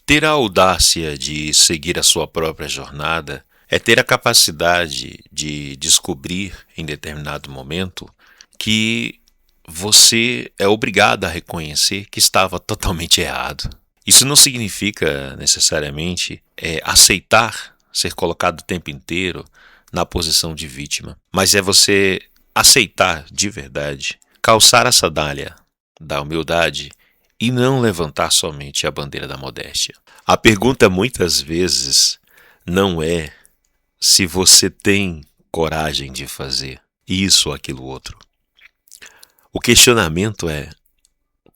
Ter a audácia de seguir a sua própria jornada é ter a capacidade de descobrir em determinado momento que você é obrigado a reconhecer que estava totalmente errado. Isso não significa necessariamente aceitar ser colocado o tempo inteiro na posição de vítima, mas é você aceitar de verdade, calçar a sandália da humildade e não levantar somente a bandeira da modéstia. A pergunta muitas vezes não é se você tem coragem de fazer isso ou aquilo outro. O questionamento é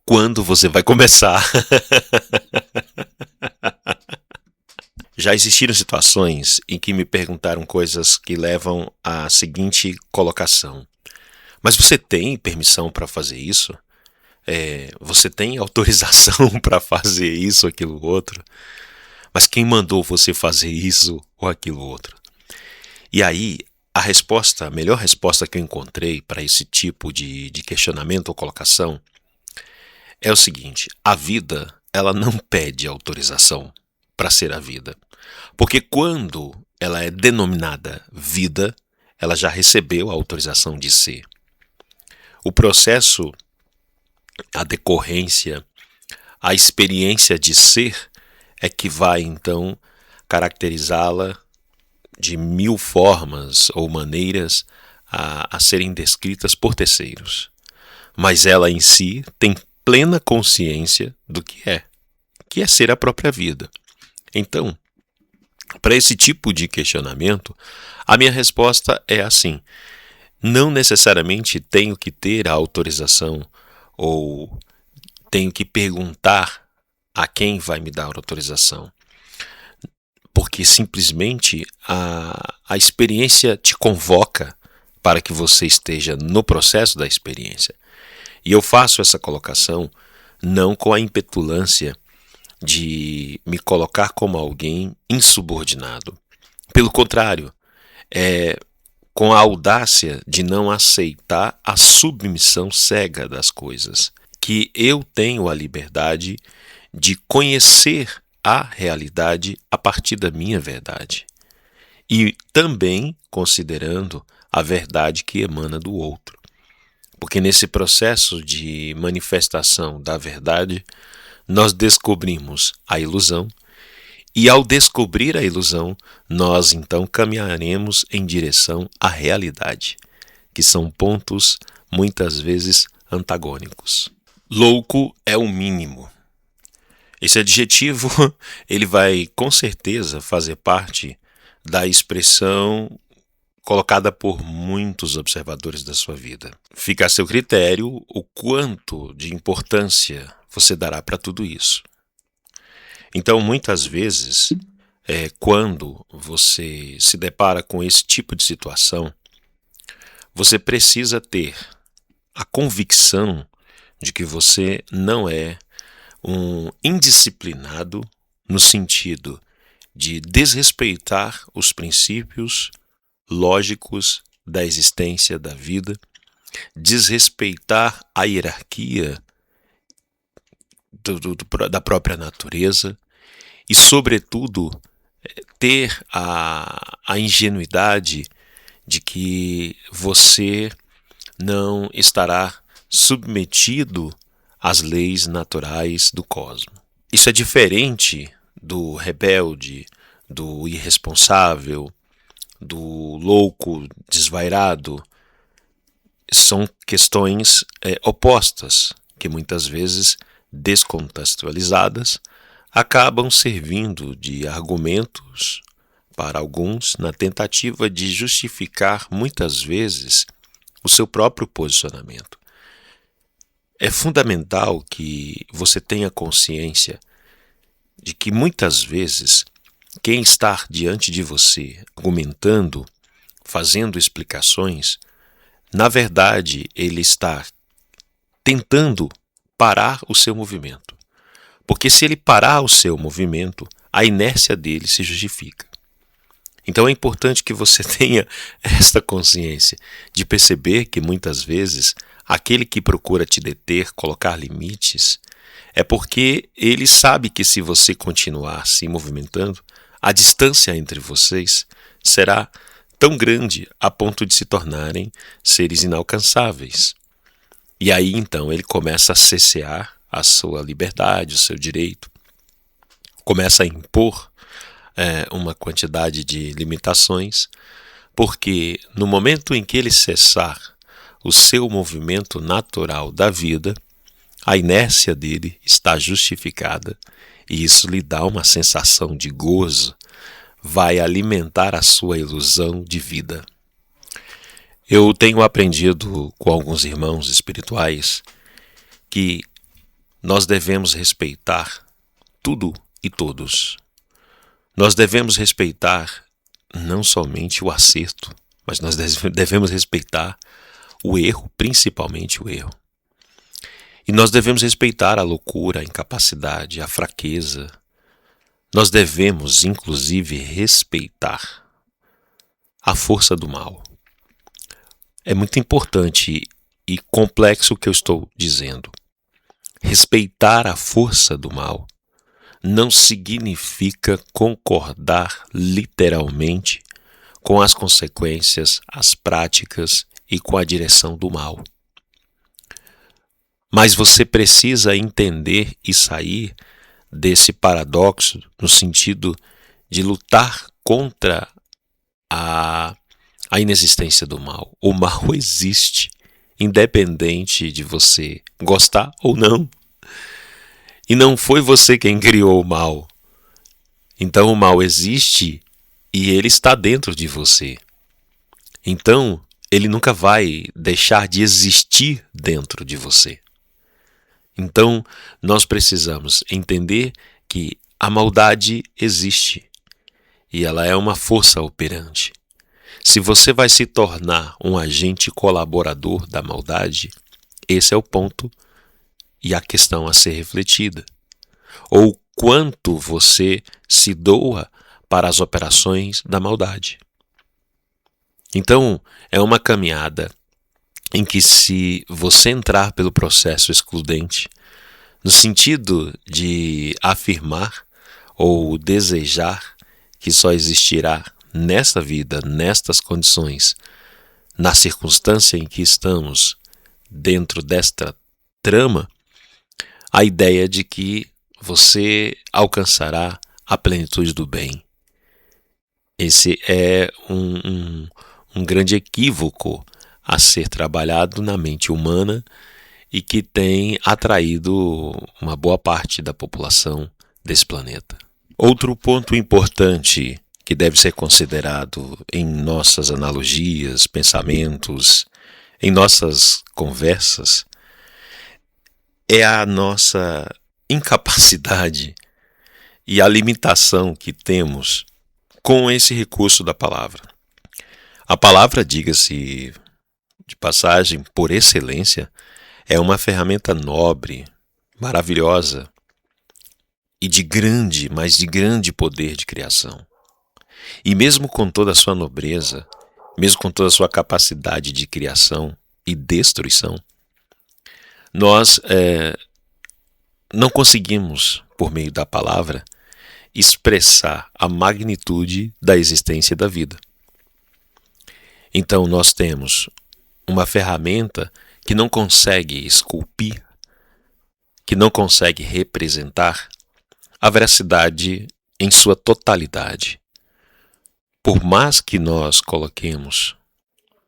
quando você vai começar. Já existiram situações em que me perguntaram coisas que levam à seguinte colocação: mas você tem permissão para fazer isso? Você tem autorização para fazer isso ou aquilo outro? Mas quem mandou você fazer isso ou aquilo outro? E aí, a melhor resposta que eu encontrei para esse tipo de questionamento ou colocação é o seguinte: a vida, ela não pede autorização para ser a vida. Porque quando ela é denominada vida, ela já recebeu a autorização de ser. O processo, a decorrência, a experiência de ser é que vai então caracterizá-la de mil formas ou maneiras a serem descritas por terceiros. Mas ela em si tem plena consciência do que é ser a própria vida. Então, para esse tipo de questionamento, a minha resposta é assim: não necessariamente tenho que ter a autorização ou tenho que perguntar a quem vai me dar a autorização, porque simplesmente a experiência te convoca para que você esteja no processo da experiência. E eu faço essa colocação não com a impetulância de me colocar como alguém insubordinado. Pelo contrário, é com a audácia de não aceitar a submissão cega das coisas, que eu tenho a liberdade de conhecer a realidade a partir da minha verdade. E também considerando a verdade que emana do outro. Porque nesse processo de manifestação da verdade, nós descobrimos a ilusão, e ao descobrir a ilusão, nós então caminharemos em direção à realidade, que são pontos muitas vezes antagônicos. Louco é o mínimo. Esse adjetivo, ele vai com certeza fazer parte da expressão colocada por muitos observadores da sua vida. Fica a seu critério o quanto de importância você dará para tudo isso. Então, muitas vezes, quando você se depara com esse tipo de situação, você precisa ter a convicção de que você não é um indisciplinado no sentido de desrespeitar os princípios lógicos da existência da vida, desrespeitar a hierarquia da própria natureza e, sobretudo, ter a ingenuidade de que você não estará submetido às leis naturais do cosmos. Isso é diferente do rebelde, do irresponsável, do louco desvairado. São questões opostas que muitas vezes, descontextualizadas, acabam servindo de argumentos para alguns na tentativa de justificar muitas vezes o seu próprio posicionamento. É fundamental que você tenha consciência de que muitas vezes quem está diante de você argumentando, fazendo explicações, na verdade ele está tentando parar o seu movimento. Porque se ele parar o seu movimento, a inércia dele se justifica. Então é importante que você tenha esta consciência de perceber que muitas vezes aquele que procura te deter, colocar limites, É porque ele sabe que se você continuar se movimentando, a distância entre vocês será tão grande a ponto de se tornarem seres inalcançáveis. E aí então ele começa a cercear a sua liberdade, o seu direito, começa a impor uma quantidade de limitações, porque no momento em que ele cessar o seu movimento natural da vida, a inércia dele está justificada e isso lhe dá uma sensação de gozo, vai alimentar a sua ilusão de vida. Eu tenho aprendido com alguns irmãos espirituais que nós devemos respeitar tudo e todos. Nós devemos respeitar não somente o acerto, mas nós devemos respeitar o erro, principalmente o erro. E nós devemos respeitar a loucura, a incapacidade, a fraqueza. Nós devemos, inclusive, respeitar a força do mal. É muito importante e complexo o que eu estou dizendo. Respeitar a força do mal não significa concordar literalmente com as consequências, as práticas e com a direção do mal. Mas você precisa entender e sair desse paradoxo no sentido de lutar contra a inexistência do mal. O mal existe, independente de você gostar ou não. E não foi você quem criou o mal. Então o mal existe e ele está dentro de você. Então ele nunca vai deixar de existir dentro de você. Então nós precisamos entender que a maldade existe e ela é uma força operante. Se você vai se tornar um agente colaborador da maldade, esse é o ponto e a questão a ser refletida. Ou quanto você se doa para as operações da maldade. Então, é uma caminhada em que, se você entrar pelo processo excludente, no sentido de afirmar ou desejar que só existirá nesta vida, nestas condições, na circunstância em que estamos dentro desta trama, a ideia de que você alcançará a plenitude do bem. Esse é um grande equívoco a ser trabalhado na mente humana e que tem atraído uma boa parte da população desse planeta. Outro ponto importante que deve ser considerado em nossas analogias, pensamentos, em nossas conversas, é a nossa incapacidade e a limitação que temos com esse recurso da palavra. A palavra, diga-se de passagem, por excelência, é uma ferramenta nobre, maravilhosa e de grande, mas de grande poder de criação. E mesmo com toda a sua nobreza, mesmo com toda a sua capacidade de criação e destruição, nós não conseguimos, por meio da palavra, expressar a magnitude da existência da vida. Então nós temos uma ferramenta que não consegue esculpir, que não consegue representar a veracidade em sua totalidade. Por mais que nós coloquemos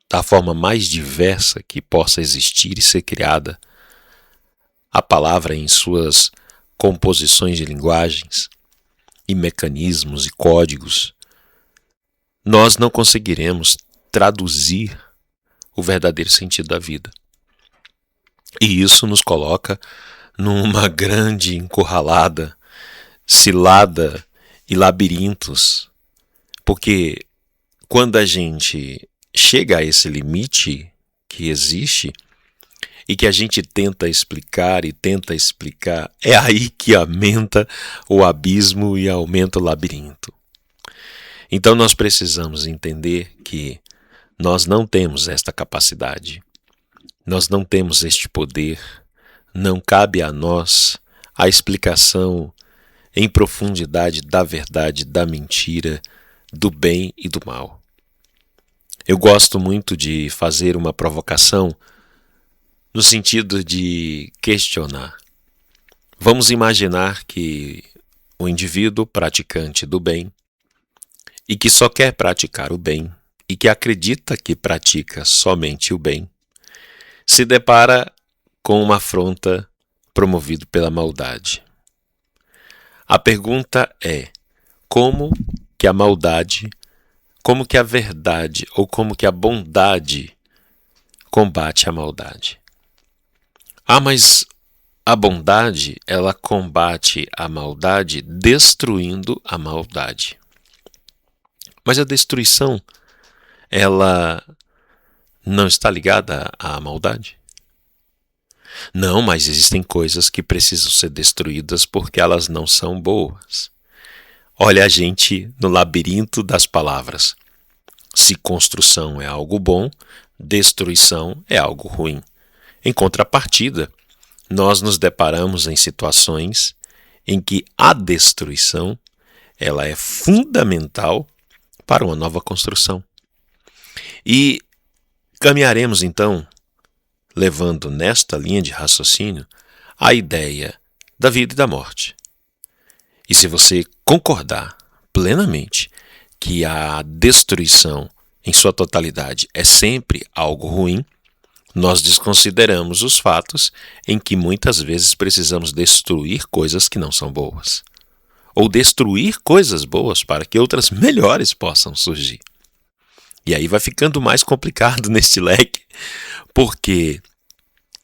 da forma mais diversa que possa existir e ser criada, a palavra em suas composições de linguagens e mecanismos e códigos, nós não conseguiremos traduzir o verdadeiro sentido da vida. E isso nos coloca numa grande encurralada, cilada e labirintos, porque quando a gente chega a esse limite que existe e que a gente tenta explicar, é aí que aumenta o abismo e aumenta o labirinto. Então nós precisamos entender que nós não temos esta capacidade, nós não temos este poder, não cabe a nós a explicação em profundidade da verdade, da mentira, do bem e do mal. Eu gosto muito de fazer uma provocação no sentido de questionar. Vamos imaginar que o indivíduo praticante do bem e que só quer praticar o bem e que acredita que pratica somente o bem, se depara com uma afronta promovida pela maldade. A pergunta é: como que a maldade, como que a verdade ou como que a bondade combate a maldade? Mas a bondade, ela combate a maldade destruindo a maldade. Mas a destruição, ela não está ligada à maldade? Não, mas existem coisas que precisam ser destruídas porque elas não são boas. Olha a gente no labirinto das palavras. Se construção é algo bom, destruição é algo ruim. Em contrapartida, nós nos deparamos em situações em que a destruição ela é fundamental para uma nova construção. E caminharemos então, levando nesta linha de raciocínio a ideia da vida e da morte. E se você concordar plenamente que a destruição em sua totalidade é sempre algo ruim, nós desconsideramos os fatos em que muitas vezes precisamos destruir coisas que não são boas. Ou destruir coisas boas para que outras melhores possam surgir. E aí vai ficando mais complicado neste leque, porque,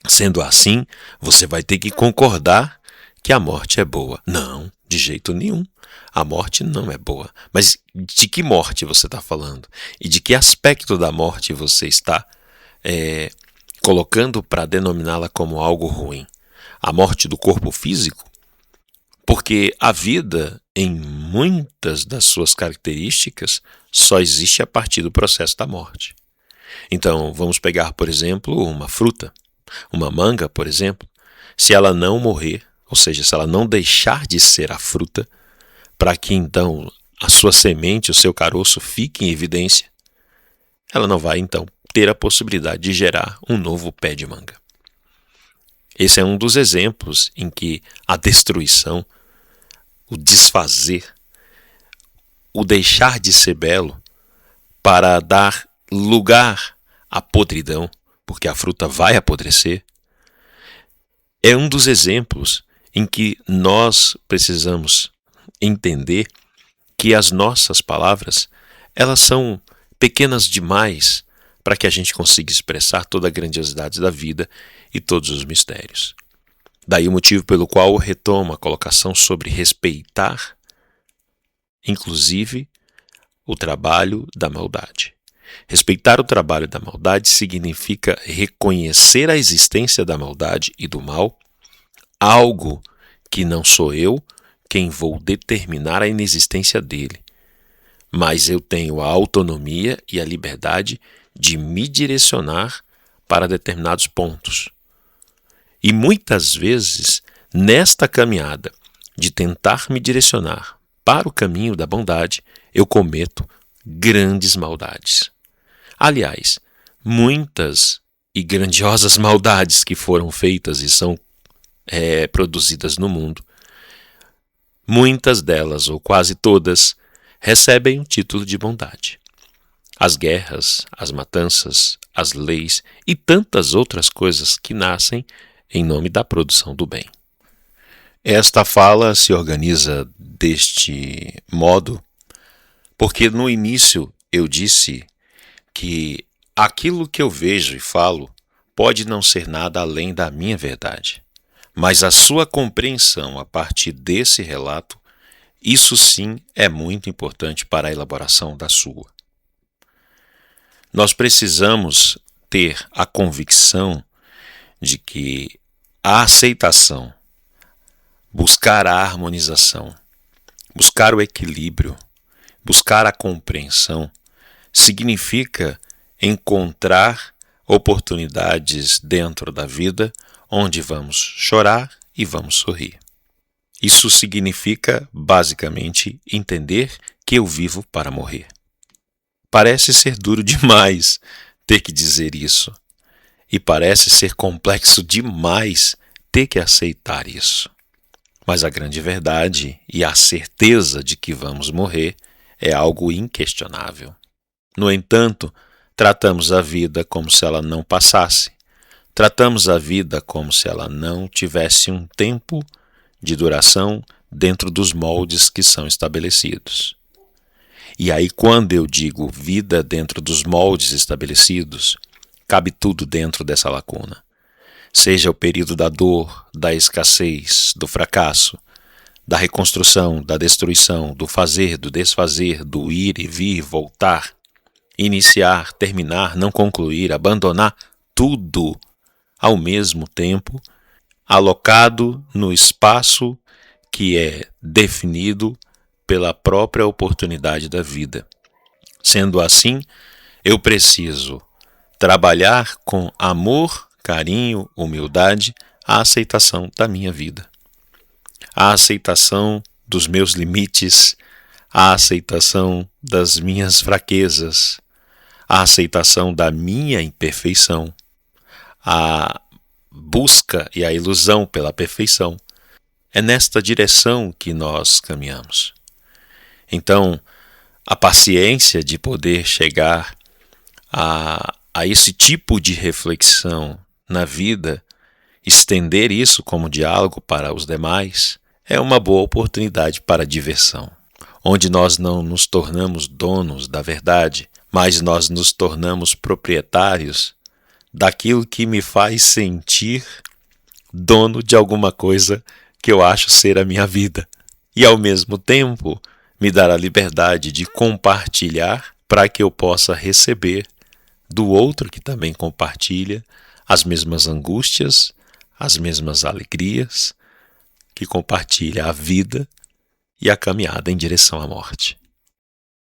sendo assim, você vai ter que concordar que a morte é boa. Não, de jeito nenhum. A morte não é boa. Mas de que morte você está falando? E de que aspecto da morte você está colocando para denominá-la como algo ruim? A morte do corpo físico? Porque a vida, em muitas das suas características, só existe a partir do processo da morte. Então, vamos pegar, por exemplo, uma fruta. Uma manga, por exemplo. Se ela não morrer, ou seja, se ela não deixar de ser a fruta, para que então a sua semente, o seu caroço fique em evidência, ela não vai então ter a possibilidade de gerar um novo pé de manga. Esse é um dos exemplos em que a destruição, o desfazer, o deixar de ser belo para dar lugar à podridão, porque a fruta vai apodrecer, é um dos exemplos em que nós precisamos entender que as nossas palavras, elas são pequenas demais para que a gente consiga expressar toda a grandiosidade da vida e todos os mistérios. Daí o motivo pelo qual eu retomo a colocação sobre respeitar, inclusive, o trabalho da maldade. Respeitar o trabalho da maldade significa reconhecer a existência da maldade e do mal, algo que não sou eu quem vou determinar a inexistência dele, mas eu tenho a autonomia e a liberdade de me direcionar para determinados pontos. E muitas vezes, nesta caminhada de tentar me direcionar para o caminho da bondade, eu cometo grandes maldades. Aliás, muitas e grandiosas maldades que foram feitas e são produzidas no mundo, muitas delas, ou quase todas, recebem o título de bondade. As guerras, as matanças, as leis e tantas outras coisas que nascem em nome da produção do bem. Esta fala se organiza deste modo porque no início eu disse que aquilo que eu vejo e falo pode não ser nada além da minha verdade. Mas a sua compreensão a partir desse relato, isso sim é muito importante para a elaboração da sua. Nós precisamos ter a convicção de que a aceitação, buscar a harmonização, buscar o equilíbrio, buscar a compreensão, significa encontrar oportunidades dentro da vida onde vamos chorar e vamos sorrir. Isso significa, basicamente, entender que eu vivo para morrer. Parece ser duro demais ter que dizer isso. E parece ser complexo demais ter que aceitar isso. Mas a grande verdade e a certeza de que vamos morrer é algo inquestionável. No entanto, tratamos a vida como se ela não passasse. Tratamos a vida como se ela não tivesse um tempo de duração dentro dos moldes que são estabelecidos. E aí, quando eu digo vida dentro dos moldes estabelecidos, cabe tudo dentro dessa lacuna. Seja o período da dor, da escassez, do fracasso, da reconstrução, da destruição, do fazer, do desfazer, do ir e vir, voltar, iniciar, terminar, não concluir, abandonar, tudo ao mesmo tempo, alocado no espaço que é definido pela própria oportunidade da vida. Sendo assim, eu preciso trabalhar com amor, carinho, humildade, a aceitação da minha vida, a aceitação dos meus limites, a aceitação das minhas fraquezas, a aceitação da minha imperfeição, a busca e a ilusão pela perfeição. É nesta direção que nós caminhamos. Então, a paciência de poder chegar a esse tipo de reflexão na vida, estender isso como diálogo para os demais, é uma boa oportunidade para diversão, onde nós não nos tornamos donos da verdade, mas nós nos tornamos proprietários daquilo que me faz sentir dono de alguma coisa que eu acho ser a minha vida. E ao mesmo tempo, me dar a liberdade de compartilhar para que eu possa receber do outro que também compartilha as mesmas angústias, as mesmas alegrias, que compartilha a vida e a caminhada em direção à morte.